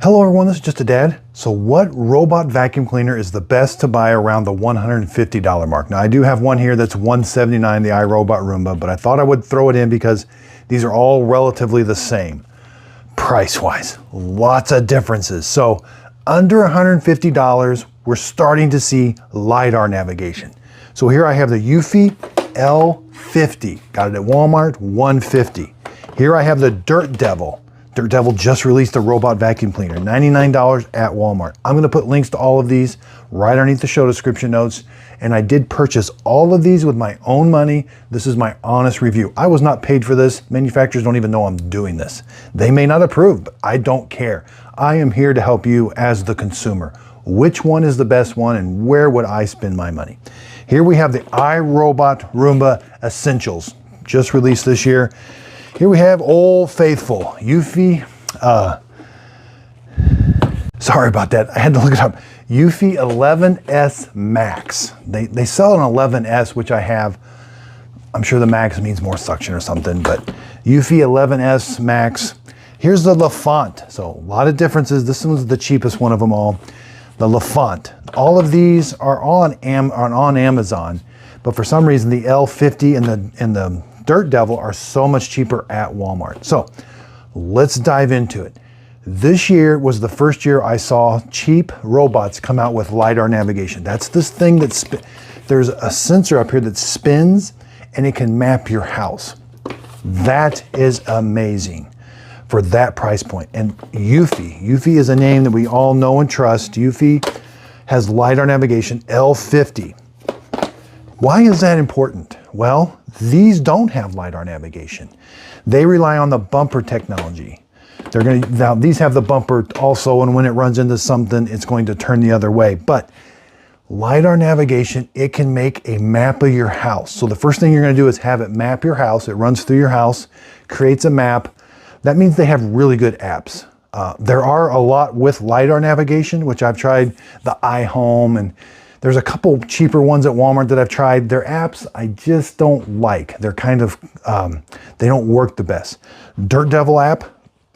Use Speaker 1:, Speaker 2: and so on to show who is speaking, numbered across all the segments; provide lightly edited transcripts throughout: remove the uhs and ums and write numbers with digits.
Speaker 1: Hello everyone, this is Just a Dad. So what robot vacuum cleaner is the best to buy around the $150 mark? Now I do have one here that's $179, the iRobot Roomba, but I thought I would throw it in because these are all relatively the same. Price-wise, lots of differences. So under $150, we're starting to see LiDAR navigation. So here I have the eufy L50, got it at Walmart, $150. Here I have the Dirt Devil. Dirt Devil just released a robot vacuum cleaner, $99 at Walmart. I'm gonna put links to all of these right underneath the show description notes. And I did purchase all of these with my own money. This is my honest review. I was not paid for this. Manufacturers don't even know I'm doing this. They may not approve, but I don't care. I am here to help you as the consumer. Which one is the best one and where would I spend my money? Here we have the iRobot Roomba Essentials, just released this year. Here we have Old Faithful, eufy, sorry about that, I had to look it up. eufy 11S Max. They sell an 11S, which I have. I'm sure the Max means more suction or something, but eufy 11S Max. Here's the Lefant. So a lot of differences. This one's the cheapest one of them all. The Lefant. All of these are on Amazon, but for some reason the L50 and the Dirt Devil are so much cheaper at Walmart. So let's dive into it. This year was the first year I saw cheap robots come out with LiDAR navigation. That's this thing there's a sensor up here that spins and it can map your house. That is amazing for that price point. And eufy is a name that we all know and trust. eufy has LiDAR navigation, L50. Why is that important? Well, these don't have LiDAR navigation. They rely on the bumper technology. Now these have the bumper also, and when it runs into something, it's going to turn the other way. But LiDAR navigation, it can make a map of your house. So the first thing you're going to do is have it map your house. It runs through your house, creates a map. That means they have really good apps. There are a lot with LiDAR navigation, which I've tried, the iHome, and there's a couple cheaper ones at Walmart that I've tried. Their apps, I just don't like. They're kind of, they don't work the best. Dirt Devil app,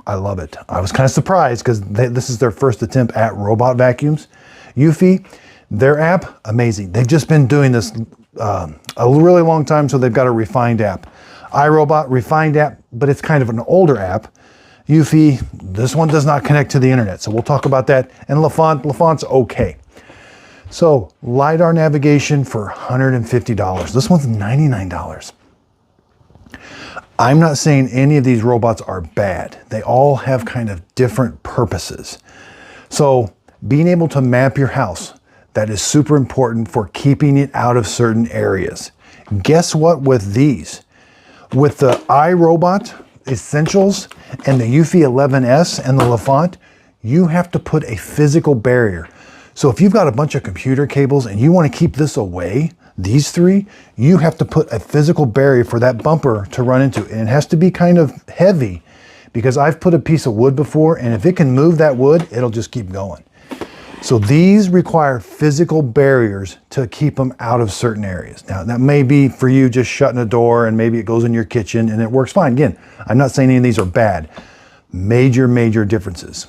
Speaker 1: I love it. I was kind of surprised because this is their first attempt at robot vacuums. eufy, their app, amazing. They've just been doing this a really long time, so they've got a refined app. iRobot, refined app, but it's kind of an older app. eufy, this one does not connect to the internet, so we'll talk about that. And Lefant's okay. So LiDAR navigation for $150. This one's $99. I'm not saying any of these robots are bad. They all have kind of different purposes. So being able to map your house, that is super important for keeping it out of certain areas. Guess what with these? With the iRobot Essentials and the eufy 11S and the Lefant, you have to put a physical barrier. So if you've got a bunch of computer cables and you want to keep this away, these three, you have to put a physical barrier for that bumper to run into. And it has to be kind of heavy because I've put a piece of wood before, and if it can move that wood, it'll just keep going. So these require physical barriers to keep them out of certain areas. Now that may be for you just shutting a door and maybe it goes in your kitchen and it works fine. Again, I'm not saying any of these are bad. Major differences.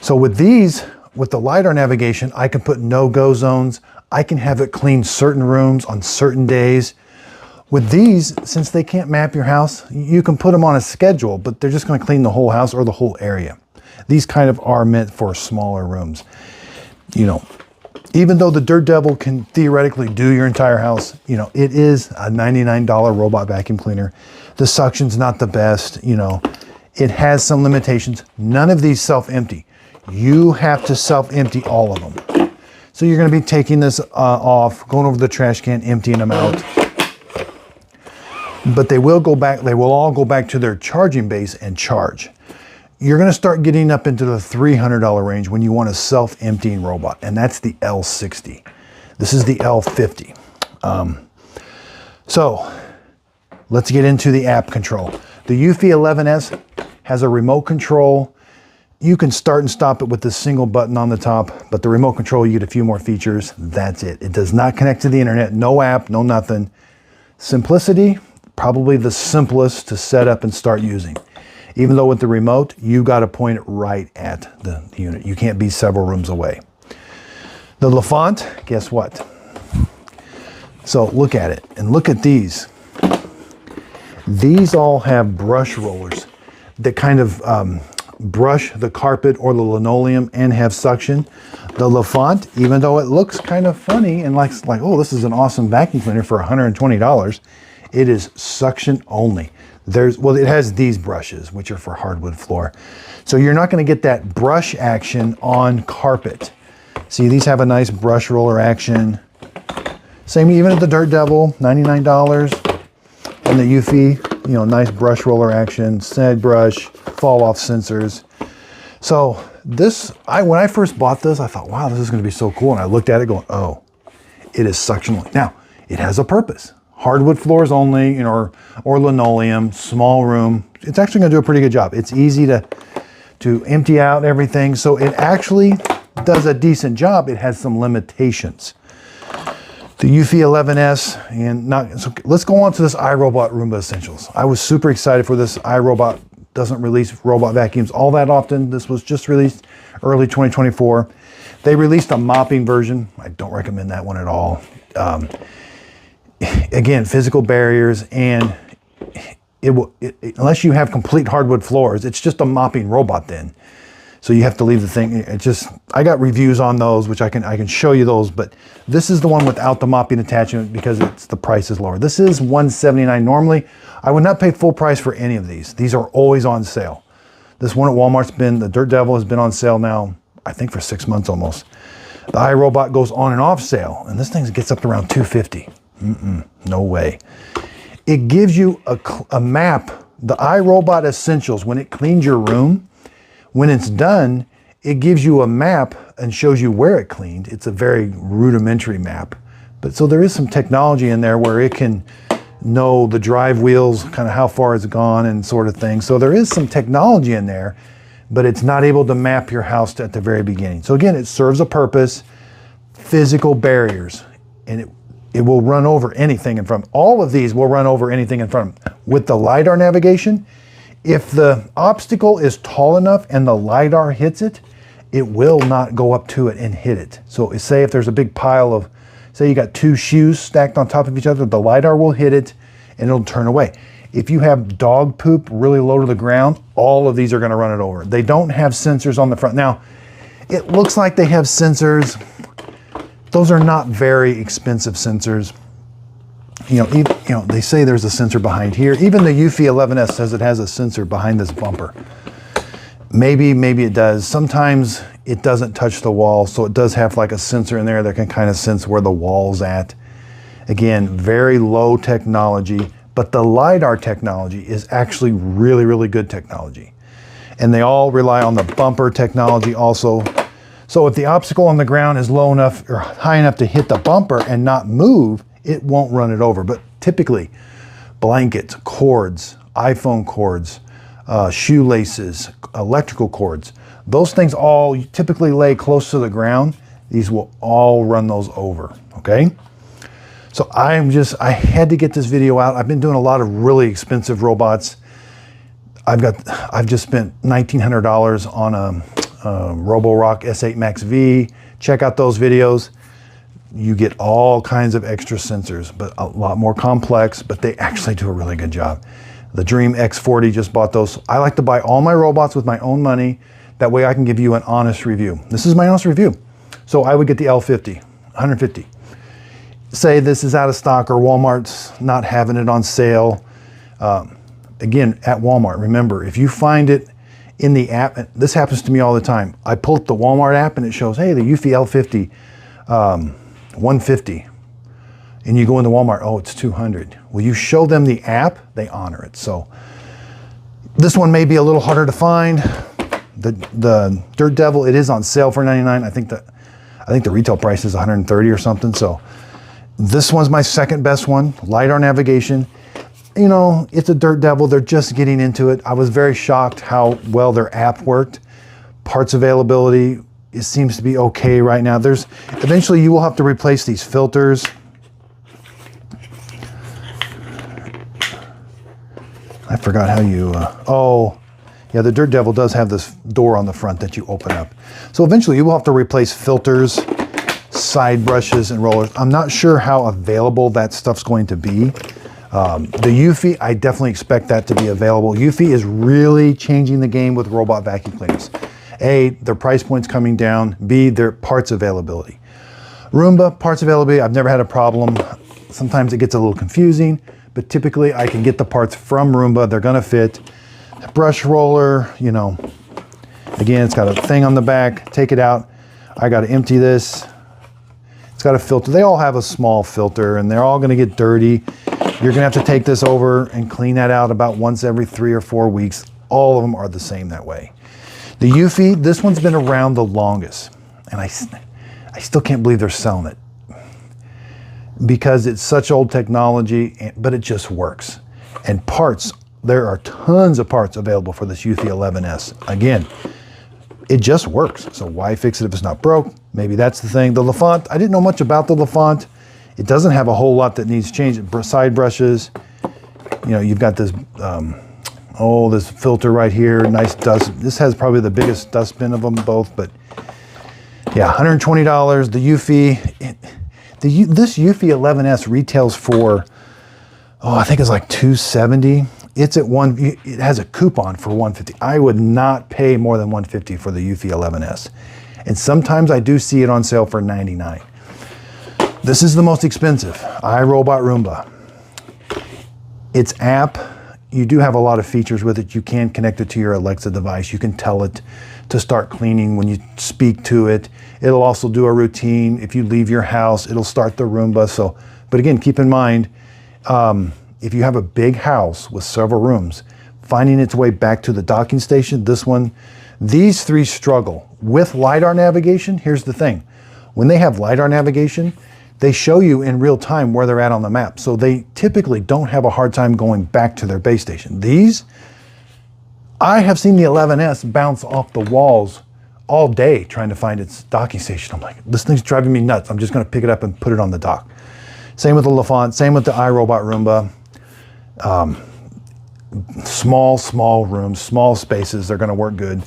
Speaker 1: So with these, with the LiDAR navigation, I can put no-go zones. I can have it clean certain rooms on certain days. With these, since they can't map your house, you can put them on a schedule, but they're just going to clean the whole house or the whole area. These kind of are meant for smaller rooms. You know, even though the Dirt Devil can theoretically do your entire house, you know, it is a $99 robot vacuum cleaner. The suction's not the best, you know. It has some limitations. None of these self-empty. You have to self-empty all of them. So you're going to be taking this off, going over the trash can, emptying them out. But they will go back, they will all go back to their charging base and charge. You're going to start getting up into the $300 range when you want a self-emptying robot, and that's the L60. This is the L50. So let's get into the app control. The eufy 11S has a remote control. You can start and stop it with this single button on the top, but the remote control, you get a few more features. That's it. It does not connect to the internet, no app, no nothing. Simplicity, probably the simplest to set up and start using. Even though with the remote, you got to point it right at the unit. You can't be several rooms away. The Lefant, guess what? So look at it, and look at these. These all have brush rollers that kind of brush the carpet or the linoleum and have suction. The Lefant, even though it looks kind of funny and like, oh, this is an awesome vacuum cleaner for $120, it is suction only. Well, it has these brushes, which are for hardwood floor. So you're not going to get that brush action on carpet. See, these have a nice brush roller action. Same even at the Dirt Devil, $99. And the eufy, you know, nice brush roller action, snag brush, fall off sensors. So this, when I first bought this, I thought, wow, this is going to be so cool. And I looked at it going, oh, it is suction only. Now, it has a purpose. Hardwood floors only, you know, or linoleum, small room. It's actually going to do a pretty good job. It's easy to empty out everything. So it actually does a decent job. It has some limitations. The eufy 11S, and so let's go on to this iRobot Roomba Essentials. I was super excited for this. iRobot doesn't release robot vacuums all that often. This was just released early 2024. They released a mopping version. I don't recommend that one at all. Again, physical barriers, and unless you have complete hardwood floors, it's just a mopping robot then. So you have to leave the thing. I got reviews on those, which I can show you those, but this is the one without the mopping attachment because the price is lower. This is $179 normally. I would not pay full price for any of these. These are always on sale. This one at Walmart's the Dirt Devil has been on sale now, I think for 6 months almost. The iRobot goes on and off sale, and this thing gets up to around $250. No way. It gives you a map, the iRobot Essentials, when it cleans your room. When it's done, it gives you a map and shows you where it cleaned. It's a very rudimentary map. But so there is some technology in there where it can know the drive wheels, kind of how far it's gone and sort of thing. So there is some technology in there, but it's not able to map your house at the very beginning. So again, it serves a purpose, physical barriers, and it will run over anything in front. All of these will run over anything in front of them. With the LiDAR navigation, if the obstacle is tall enough and the LiDAR hits it, it will not go up to it and hit it. So say if there's a big pile of, say you got 2 shoes stacked on top of each other, the LiDAR will hit it and it'll turn away. If you have dog poop really low to the ground, all of these are going to run it over. They don't have sensors on the front. Now, it looks like they have sensors. Those are not very expensive sensors. You know, they say there's a sensor behind here. Even the eufy 11S says it has a sensor behind this bumper. Maybe it does. Sometimes it doesn't touch the wall, so it does have like a sensor in there that can kind of sense where the wall's at. Again, very low technology, but the LiDAR technology is actually really, really good technology. And they all rely on the bumper technology also. So if the obstacle on the ground is low enough or high enough to hit the bumper and not move, it won't run it over. But typically, blankets, cords, iPhone cords, shoelaces, electrical cords, those things all typically lay close to the ground. These will all run those over, okay? So I had to get this video out. I've been doing a lot of really expensive robots. I've just spent $1,900 on a Roborock S8 Max V. Check out those videos. You get all kinds of extra sensors, but a lot more complex, but they actually do a really good job. The Dream X40, just bought those. I like to buy all my robots with my own money. That way I can give you an honest review. This is my honest review. So I would get the L50, 150. Say this is out of stock or Walmart's not having it on sale. Again, at Walmart, remember, if you find it in the app, and this happens to me all the time. I pull up the Walmart app and it shows, hey, the eufy L50, 150. And you go into Walmart, oh, it's 200. Well, you show them the app, they honor it. So this one may be a little harder to find. The Dirt Devil, it is on sale for $99. I think the retail price is $130 or something. So this one's my second best one. LiDAR navigation. You know, it's a Dirt Devil. They're just getting into it. I was very shocked how well their app worked. Parts availability, it seems to be okay right now. Eventually you will have to replace these filters. I forgot how you, Yeah, the Dirt Devil does have this door on the front that you open up. So eventually you will have to replace filters, side brushes, and rollers. I'm not sure how available that stuff's going to be. The eufy, I definitely expect that to be available. Eufy is really changing the game with robot vacuum cleaners. A, their price point's coming down. B, their parts availability. Roomba, parts availability, I've never had a problem. Sometimes it gets a little confusing, but typically I can get the parts from Roomba. They're gonna fit. Brush roller, you know, again, it's got a thing on the back. Take it out. I got to empty this. It's got a filter. They all have a small filter and they're all going to get dirty. You're going to have to take this over and clean that out about once every 3 or 4 weeks. All of them are the same that way. The eufy, this one's been around the longest. And I still can't believe they're selling it. Because it's such old technology, but it just works. And parts, there are tons of parts available for this eufy 11S. Again, it just works. So why fix it if it's not broke? Maybe that's the thing. The Lefant, I didn't know much about the Lefant. It doesn't have a whole lot that needs changed. Side brushes, you know, you've got this, this filter right here, nice dust. This has probably the biggest dustbin of them both, but yeah, $120. The eufy, this eufy 11S retails for, I think it's like $270. It's at it has a coupon for $150. I would not pay more than $150 for the eufy 11S. And sometimes I do see it on sale for $99. This is the most expensive, iRobot Roomba. Its app, you do have a lot of features with it. You can connect it to your Alexa device. You can tell it to start cleaning when you speak to it. It'll also do a routine. If you leave your house, it'll start the Roomba. So, but again, keep in mind, if you have a big house with several rooms, finding its way back to the docking station, these three struggle. With LiDAR navigation, here's the thing. When they have LiDAR navigation, they show you in real time where they're at on the map. So they typically don't have a hard time going back to their base station. I have seen the 11S bounce off the walls all day trying to find its docking station. I'm like, this thing's driving me nuts. I'm just gonna pick it up and put it on the dock. Same with the Lefant, same with the iRobot Roomba. Small rooms, small spaces, they're gonna work good.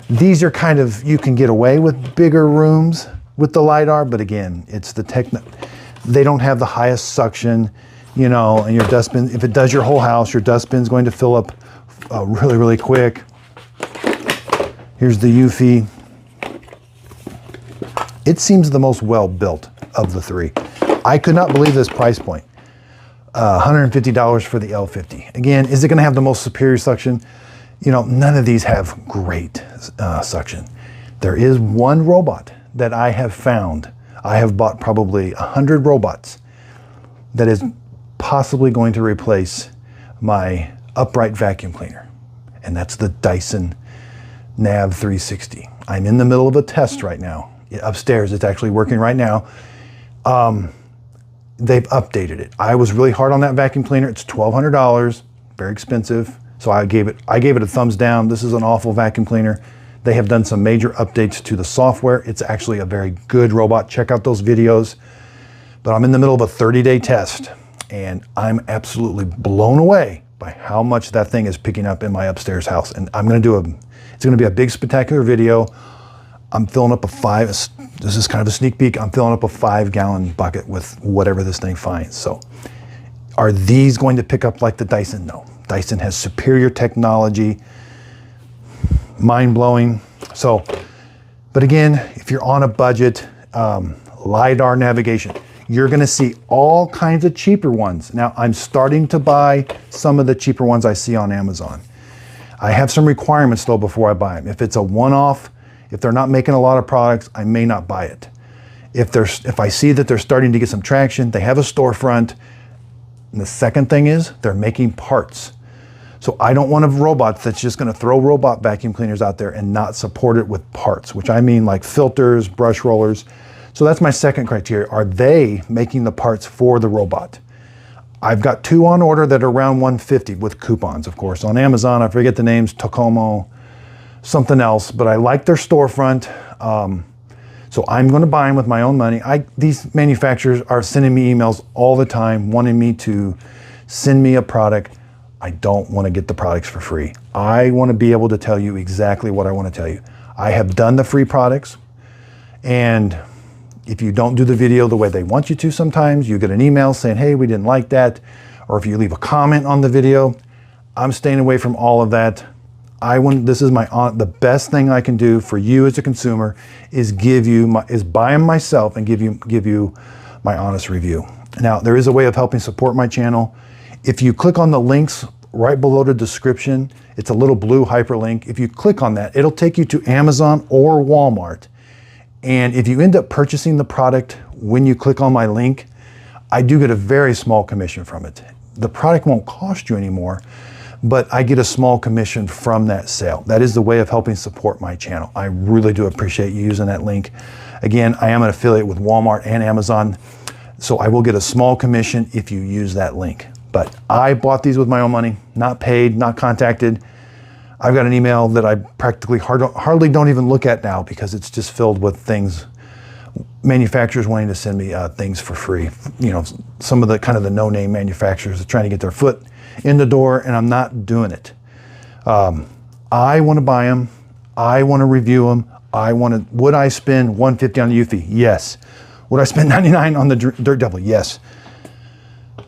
Speaker 1: These are kind of, you can get away with bigger rooms with the LiDAR, but again, it's the they don't have the highest suction, you know, and your dustbin, if it does your whole house, your dustbin's going to fill up really, really quick. Here's the eufy. It seems the most well-built of the three. I could not believe this price point. $150 for the L50. Again, is it gonna have the most superior suction? You know, none of these have great suction. There is one robot that I have found. I have bought probably 100 robots that is possibly going to replace my upright vacuum cleaner. And that's the Dyson Nav 360. I'm in the middle of a test right now. Upstairs, it's actually working right now. They've updated it. I was really hard on that vacuum cleaner. It's $1,200, very expensive. So I gave it a thumbs down. This is an awful vacuum cleaner. They have done some major updates to the software. It's actually a very good robot. Check out those videos. But I'm in the middle of a 30-day test and I'm absolutely blown away by how much that thing is picking up in my upstairs house. And I'm gonna it's gonna be a big spectacular video. I'm filling up this is kind of a sneak peek. I'm filling up a 5-gallon bucket with whatever this thing finds. So are these going to pick up like the Dyson? No. Dyson has superior technology, mind-blowing. So, but again, if you're on a budget, LiDAR navigation, you're gonna see all kinds of cheaper ones. Now, I'm starting to buy some of the cheaper ones I see on Amazon. I have some requirements though before I buy them. If it's a one-off, if they're not making a lot of products, I may not buy it. If I see that they're starting to get some traction, they have a storefront. And the second thing is they're making parts. So I don't want a robot that's just gonna throw robot vacuum cleaners out there and not support it with parts, which I mean like filters, brush rollers. So that's my second criteria. Are they making the parts for the robot? I've got 2 on order that are around $150 with coupons, of course. On Amazon, I forget the names, Tocomo, something else, but I like their storefront. So I'm gonna buy them with my own money. These manufacturers are sending me emails all the time wanting me to send me a product. I don't want to get the products for free. I want to be able to tell you exactly what I want to tell you. I have done the free products, and if you don't do the video the way they want you to, sometimes you get an email saying, hey, we didn't like that. Or if you leave a comment on the video, I'm staying away from all of that. This is the best thing I can do for you as a consumer is buy them myself and give you my honest review. Now, there is a way of helping support my channel. If you click on the links right below the description, it's a little blue hyperlink. If you click on that, it'll take you to Amazon or Walmart. And if you end up purchasing the product when you click on my link, I do get a very small commission from it. The product won't cost you anymore, but I get a small commission from that sale. That is the way of helping support my channel. I really do appreciate you using that link. Again, I am an affiliate with Walmart and Amazon, so I will get a small commission if you use that link. But I bought these with my own money, not paid, not contacted. I've got an email that I practically hardly don't even look at now because it's just filled with things, manufacturers wanting to send me things for free. You know, some of the kind of the no-name manufacturers are trying to get their foot in the door, and I'm not doing it. I want to buy them. I want to review them. Would I spend $150 on the eufy? Yes. Would I spend $99 on the Dirt Devil? Yes.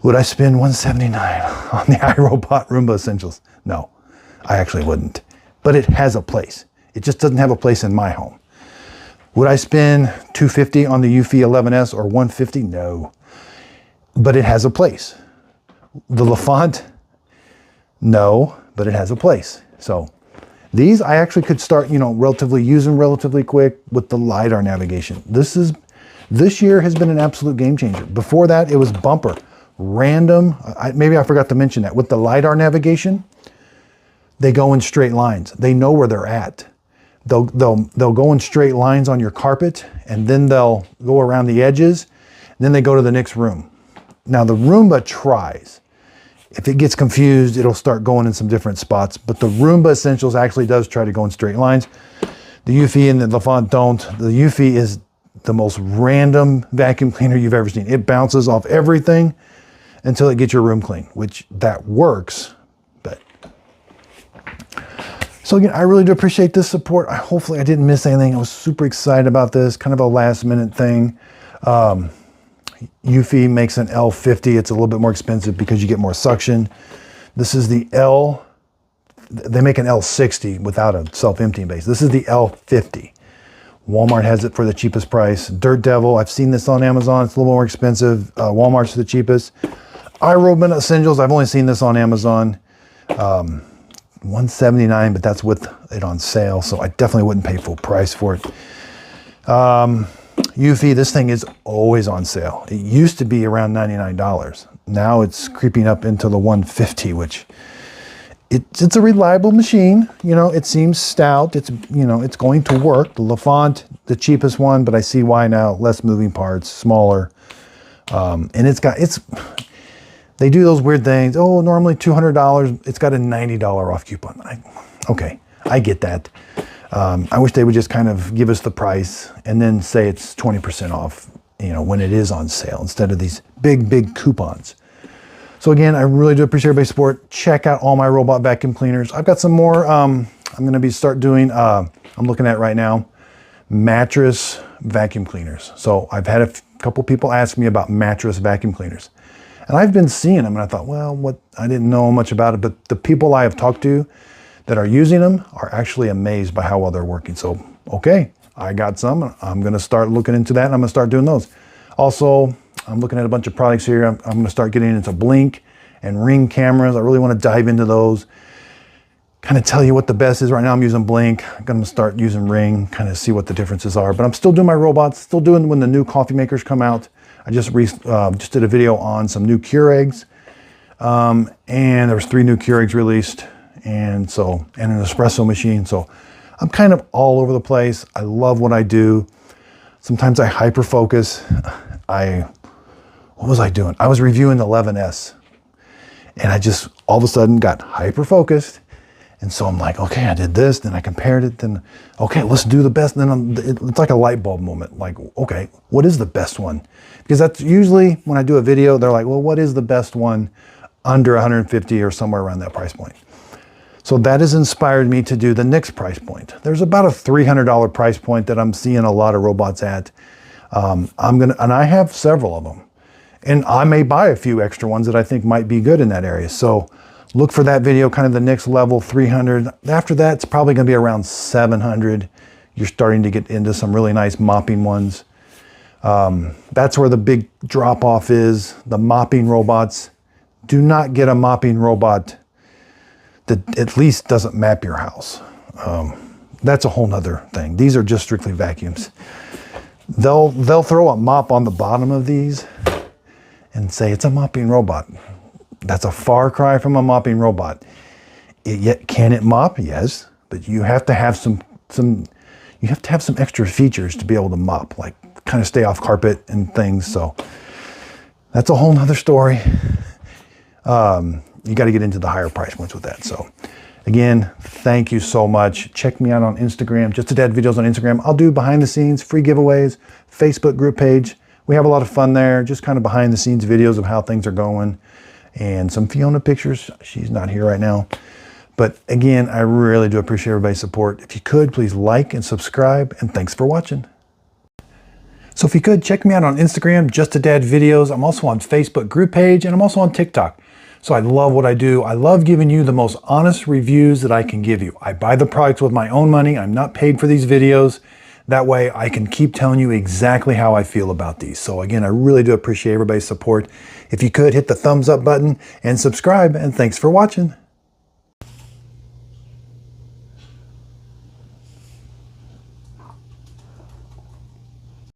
Speaker 1: Would I spend $179 on the iRobot Roomba Essentials? No, I actually wouldn't. But it has a place. It just doesn't have a place in my home. Would I spend $250 on the eufy 11S or $150? No. But it has a place. The Lefant? No, but it has a place. So these I actually could start, using relatively quick with the LiDAR navigation. This year has been an absolute game changer. Before that, it was bumper. Random, maybe I forgot to mention that. With the LiDAR navigation, they go in straight lines. They know where they're at. They'll go in straight lines on your carpet, and then they'll go around the edges, and then they go to the next room. Now the Roomba tries. If it gets confused, it'll start going in some different spots, but the Roomba Essentials actually does try to go in straight lines. The eufy and the Lefant don't. The eufy is the most random vacuum cleaner you've ever seen. It bounces off everything until it gets your room clean, which that works. But so again, I really do appreciate this support. Hopefully I didn't miss anything. I was super excited about this, kind of a last minute thing. Eufy makes an L50. It's a little bit more expensive because you get more suction. This is the they make an L60 without a self-emptying base. This is the L50. Walmart has it for the cheapest price. Dirt Devil, I've seen this on Amazon. It's a little more expensive. Walmart's the cheapest. iRobot Essentials, I've only seen this on Amazon. $179, but that's with it on sale, so I definitely wouldn't pay full price for it. Eufy, this thing is always on sale. It used to be around $99. Now it's creeping up into the $150, which it's a reliable machine. It seems stout. It's going to work. The Lefant, the cheapest one, but I see why now. Less moving parts, smaller, and they do those weird things. Oh, normally $200. It's got a $90 off coupon. Okay, I get that. I wish they would just kind of give us the price and then say it's 20% off, when it is on sale instead of these big coupons. So again, I really do appreciate everybody's support. Check out all my robot vacuum cleaners. I've got some more. I'm going to start doing. I'm looking at right now, mattress vacuum cleaners. So I've had a couple people ask me about mattress vacuum cleaners. And I've been seeing them, and I thought, well, I didn't know much about it, but the people I have talked to that are using them are actually amazed by how well they're working. So, okay, I got some. I'm going to start looking into that, and I'm going to start doing those. Also, I'm looking at a bunch of products here. I'm going to start getting into Blink and Ring cameras. I really want to dive into those, kind of tell you what the best is. Right now I'm using Blink. I'm going to start using Ring, kind of see what the differences are. But I'm still doing my robots, still doing when the new coffee makers come out. I just did a video on some new Keurigs, and there was 3 new Keurigs released, and an espresso machine. So I'm kind of all over the place. I love what I do. Sometimes I hyper focus. What was I doing? I was reviewing the 11S, and I just all of a sudden got hyper focused. And so I'm like, okay, I did this, then I compared it, then, okay, let's do the best. And then it's like a light bulb moment. Like, okay, what is the best one? Because that's usually when I do a video, they're like, well, what is the best one under 150 or somewhere around that price point. So that has inspired me to do the next price point. There's about a $300 price point that I'm seeing a lot of robots at. And I have several of them. And I may buy a few extra ones that I think might be good in that area. So look for that video, kind of the next level, 300. After that, it's probably gonna be around 700. You're starting to get into some really nice mopping ones. That's where the big drop off is, the mopping robots. Do not get a mopping robot that at least doesn't map your house. That's a whole nother thing. These are just strictly vacuums. They'll throw a mop on the bottom of these and say it's a mopping robot. That's a far cry from a mopping robot. Yet can it mop? Yes, but you have to have some extra features to be able to mop, like kind of stay off carpet and things. So that's a whole nother story. You got to get into the higher price points with that. So again, thank you so much. Check me out on Instagram, Just a Dad videos on Instagram. I'll do behind the scenes, free giveaways, Facebook group page. We have a lot of fun there, just kind of behind the scenes videos of how things are going and some Fiona pictures. She's not here right now. But again, I really do appreciate everybody's support. If you could, please like and subscribe, and thanks for watching. So if you could, check me out on Instagram, Just a Dad videos. I'm also on Facebook group page, and I'm also on TikTok. So I love what I do. I love giving you the most honest reviews that I can give you. I buy the products with my own money. I'm not paid for these videos. That way I can keep telling you exactly how I feel about these. So again, I really do appreciate everybody's support. If you could, hit the thumbs up button and subscribe, and thanks for watching.